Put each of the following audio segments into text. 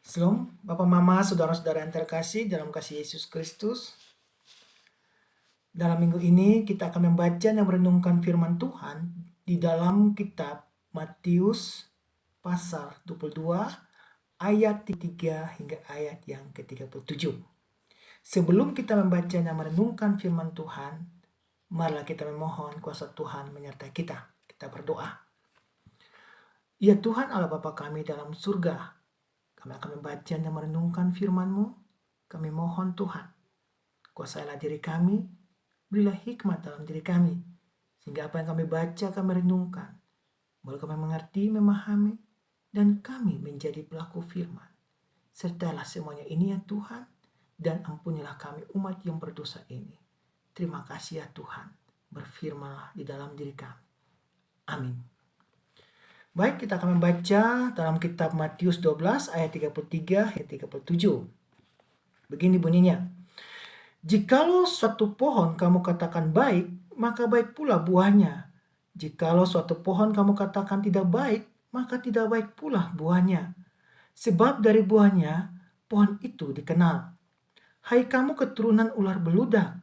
Shalom, Bapak Mama, Saudara-saudara yang terkasih dalam kasih Yesus Kristus. Dalam minggu ini kita akan membaca dan merenungkan firman Tuhan di dalam kitab Matius pasal 22 ayat 3 hingga ayat yang ke-37. Sebelum kita membaca dan merenungkan firman Tuhan, marilah kita memohon kuasa Tuhan menyertai kita. Kita berdoa. Ya Tuhan Allah Bapa kami dalam surga, kami akan membaca dan merenungkan firman-Mu. Kami mohon Tuhan, kuasailah diri kami, berilah hikmat dalam diri kami, sehingga apa yang kami baca, kami renungkan, boleh kami mengerti, memahami, dan kami menjadi pelaku firman. Sertalah semuanya ini ya Tuhan, dan ampunilah kami umat yang berdosa ini. Terima kasih ya Tuhan, berfirmanlah di dalam diri kami. Amin. Baik, kita akan membaca dalam kitab Matius 12 ayat 33 hingga 37. Begini bunyinya. Jikalau suatu pohon kamu katakan baik, maka baik pula buahnya. Jikalau suatu pohon kamu katakan tidak baik, maka tidak baik pula buahnya. Sebab dari buahnya pohon itu dikenal. Hai kamu keturunan ular beludak,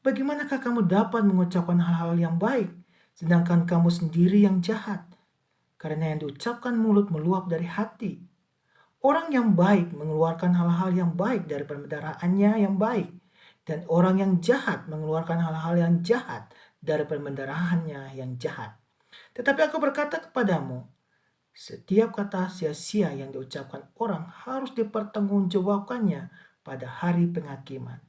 bagaimanakah kamu dapat mengucapkan hal-hal yang baik, sedangkan kamu sendiri yang jahat? Karena yang diucapkan mulut meluap dari hati. Orang yang baik mengeluarkan hal-hal yang baik dari pembendaraannya yang baik. Dan orang yang jahat mengeluarkan hal-hal yang jahat dari pembendaraannya yang jahat. Tetapi aku berkata kepadamu, setiap kata sia-sia yang diucapkan orang harus dipertanggungjawabkannya pada hari penghakiman.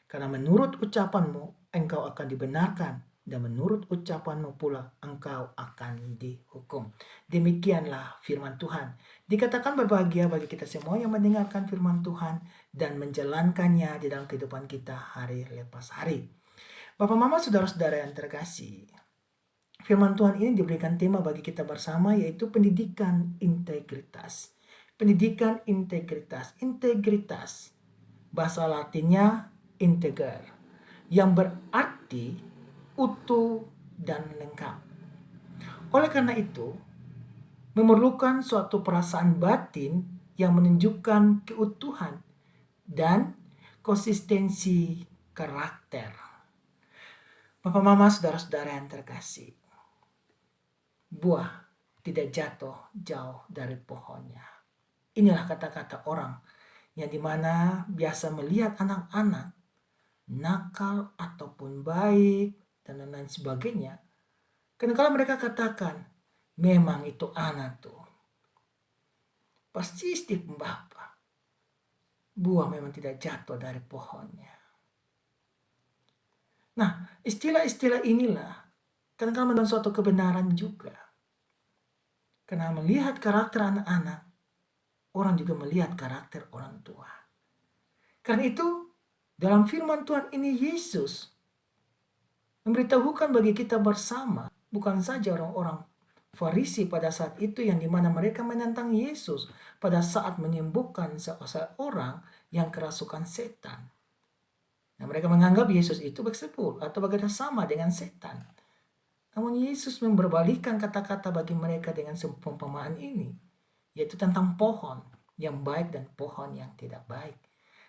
Karena menurut ucapanmu engkau akan dibenarkan, dan menurut ucapanmu pula engkau akan dihukum. Demikianlah firman Tuhan. Dikatakan berbahagia bagi kita semua yang mendengarkan firman Tuhan dan menjalankannya di dalam kehidupan kita hari lepas hari. Bapak, Mama, Saudara-saudara yang terkasih, firman Tuhan ini diberikan tema bagi kita bersama, yaitu pendidikan integritas. Pendidikan integritas. Integritas, bahasa Latinnya integer, yang berarti utuh dan lengkap. Oleh karena itu, memerlukan suatu perasaan batin yang menunjukkan keutuhan dan konsistensi karakter. Bapak, Mama, Saudara-saudara yang terkasih, buah tidak jatuh jauh dari pohonnya. Inilah kata-kata orang yang dimana biasa melihat anak-anak nakal ataupun baik dan lain sebagainya. Kadang-kadang mereka katakan, memang itu anak tuh pasti istri bapak. Buah memang tidak jatuh dari pohonnya. Nah, istilah-istilah inilah kadang-kadang menurut suatu kebenaran juga. Karena melihat karakter anak-anak, orang juga melihat karakter orang tua. Karena itu, dalam firman Tuhan ini Yesus memberitahukan bagi kita bersama, bukan saja orang-orang Farisi pada saat itu yang dimana mereka menentang Yesus pada saat menyembuhkan seorang yang kerasukan setan. Nah, mereka menganggap Yesus itu bersepul atau bekerja sama dengan setan. Namun Yesus memberbalikan kata-kata bagi mereka dengan perumpamaan ini, yaitu tentang pohon yang baik dan pohon yang tidak baik.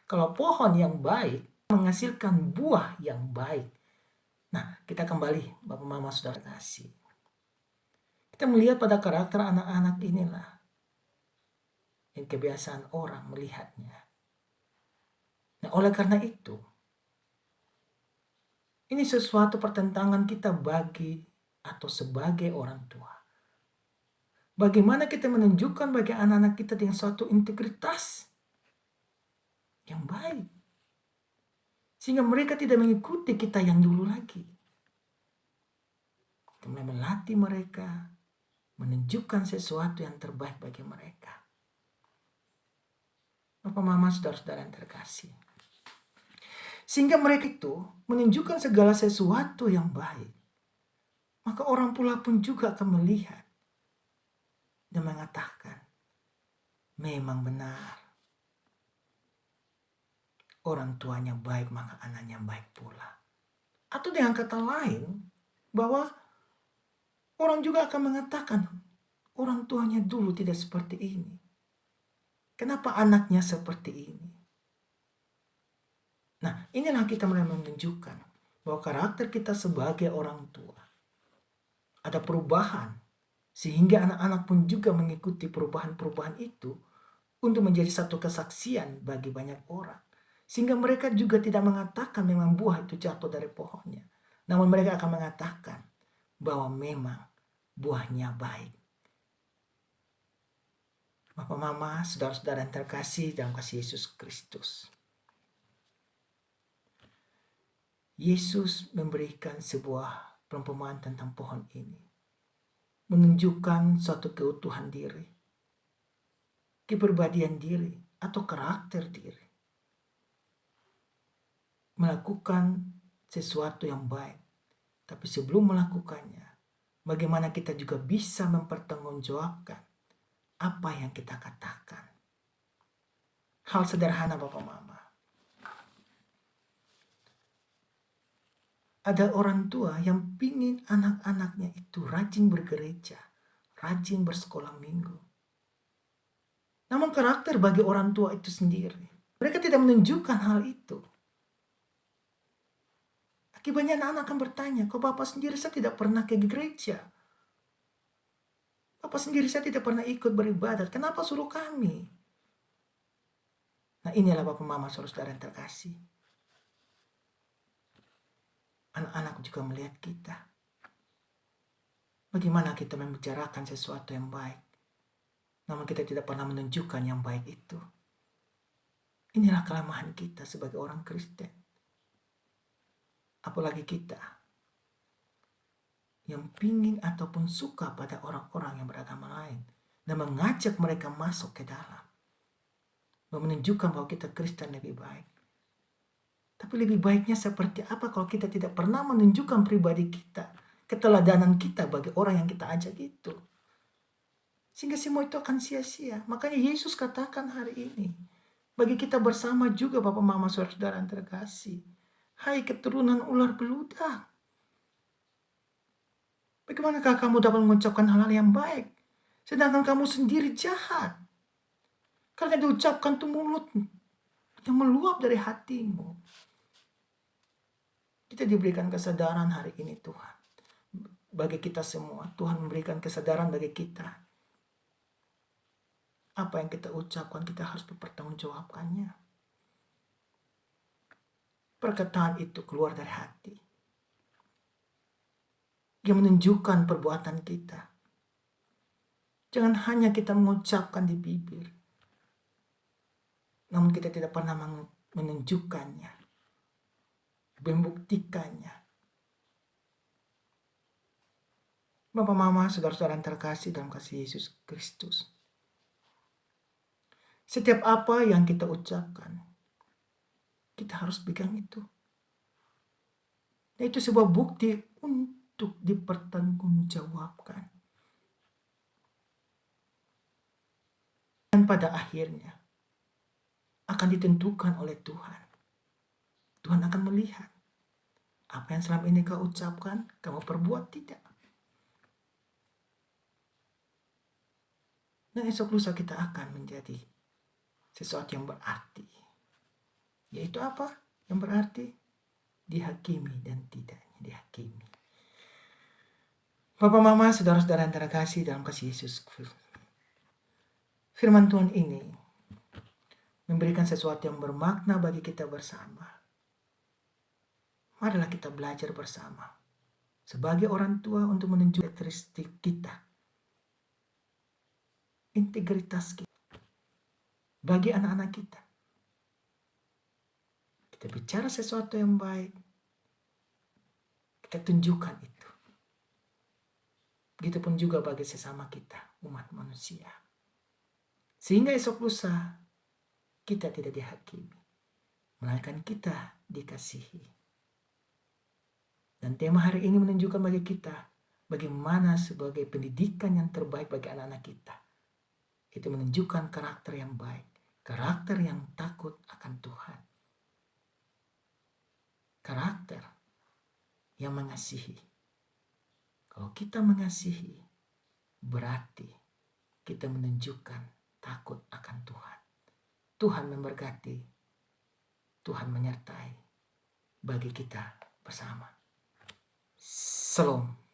Kalau pohon yang baik menghasilkan buah yang baik. Nah, kita kembali, Bapak, Mama, Saudara kasih. Kita melihat pada karakter anak-anak inilah yang kebiasaan orang melihatnya. Nah, oleh karena itu, ini sesuatu pertentangan kita bagi atau sebagai orang tua. Bagaimana kita menunjukkan bagi anak-anak kita dengan suatu integritas yang baik. Sehingga mereka tidak mengikuti kita yang dulu lagi. Kita mulai melatih mereka, menunjukkan sesuatu yang terbaik bagi mereka. Bapak, Mama, Saudara-saudara yang terkasih. Sehingga mereka itu menunjukkan segala sesuatu yang baik. Maka orang pula pun juga akan melihat dan mengatakan, memang benar. Orang tuanya baik, maka anaknya baik pula. Atau dengan kata lain, bahwa orang juga akan mengatakan, orang tuanya dulu tidak seperti ini. Kenapa anaknya seperti ini? Nah, inilah kita mulai menunjukkan bahwa karakter kita sebagai orang tua ada perubahan, sehingga anak-anak pun juga mengikuti perubahan-perubahan itu untuk menjadi satu kesaksian bagi banyak orang. Sehingga mereka juga tidak mengatakan memang buah itu jatuh dari pohonnya. Namun mereka akan mengatakan bahwa memang buahnya baik. Bapak, Mama, saudara-saudara yang terkasih dalam kasih Yesus Kristus. Yesus memberikan sebuah perumpamaan tentang pohon ini. Menunjukkan suatu keutuhan diri, kepribadian diri, atau karakter diri. Melakukan sesuatu yang baik. Tapi sebelum melakukannya, bagaimana kita juga bisa mempertanggungjawabkan apa yang kita katakan. Hal sederhana, Bapak Mama. Ada orang tua yang pingin anak-anaknya itu rajin bergereja, rajin bersekolah minggu. Namun karakter bagi orang tua itu sendiri, mereka tidak menunjukkan hal itu. Akibatnya anak-anak akan bertanya, kok Bapak sendiri saya tidak pernah ke gereja? Bapak sendiri saya tidak pernah ikut beribadat, kenapa suruh kami? Nah, inilah Bapak Mama saudara yang terkasih. Anak-anak juga melihat kita. Bagaimana kita membicarakan sesuatu yang baik, namun kita tidak pernah menunjukkan yang baik itu. Inilah kelemahan kita sebagai orang Kristen. Apalagi kita yang pingin ataupun suka pada orang-orang yang beragama lain dan mengajak mereka masuk ke dalam, menunjukkan bahwa kita Kristen lebih baik. Tapi lebih baiknya seperti apa kalau kita tidak pernah menunjukkan pribadi kita, keteladanan kita bagi orang yang kita ajak itu. Sehingga semua itu akan sia-sia. Makanya Yesus katakan hari ini, bagi kita bersama juga Bapak Mama saudara-saudara yang terkasih, hai keturunan ular beludak, bagaimanakah kamu dapat mengucapkan hal-hal yang baik, sedangkan kamu sendiri jahat? Karena diucapkan tuh mulut yang meluap dari hatimu. Kita diberikan kesadaran hari ini Tuhan. Bagi kita semua, Tuhan memberikan kesadaran bagi kita. Apa yang kita ucapkan, kita harus mempertanggungjawabkannya. Perkataan itu keluar dari hati. Yang menunjukkan perbuatan kita. Jangan hanya kita mengucapkan di bibir, namun kita tidak pernah menunjukkannya, membuktikannya. Bapak, Mama, saudara-saudara yang terkasih dalam kasih Yesus Kristus. Setiap apa yang kita ucapkan, kita harus pegang itu. Dan itu sebuah bukti untuk dipertanggungjawabkan. Dan pada akhirnya akan ditentukan oleh Tuhan. Tuhan akan melihat apa yang selama ini kau ucapkan, kamu perbuat tidak. Dan esok lusa kita akan menjadi sesuatu yang berarti. Yaitu apa yang berarti? Dihakimi dan tidaknya dihakimi. Bapak, Mama, saudara-saudara yang terkasih dalam kasih Yesus. Firman Tuhan ini memberikan sesuatu yang bermakna bagi kita bersama. Marilah kita belajar bersama sebagai orang tua untuk menunjukkan karakteristik kita, integritas kita bagi anak-anak kita. Kita bicara sesuatu yang baik, kita tunjukkan itu. Begitupun juga bagi sesama kita, umat manusia. Sehingga esok lusa kita tidak dihakimi, melainkan kita dikasihi. Dan tema hari ini menunjukkan bagi kita bagaimana sebagai pendidikan yang terbaik bagi anak-anak kita. Itu menunjukkan karakter yang baik, karakter yang takut akan Tuhan. Karakter yang mengasihi. Kalau kita mengasihi, berarti kita menunjukkan takut akan Tuhan. Tuhan memberkati, Tuhan menyertai bagi kita bersama. Shalom.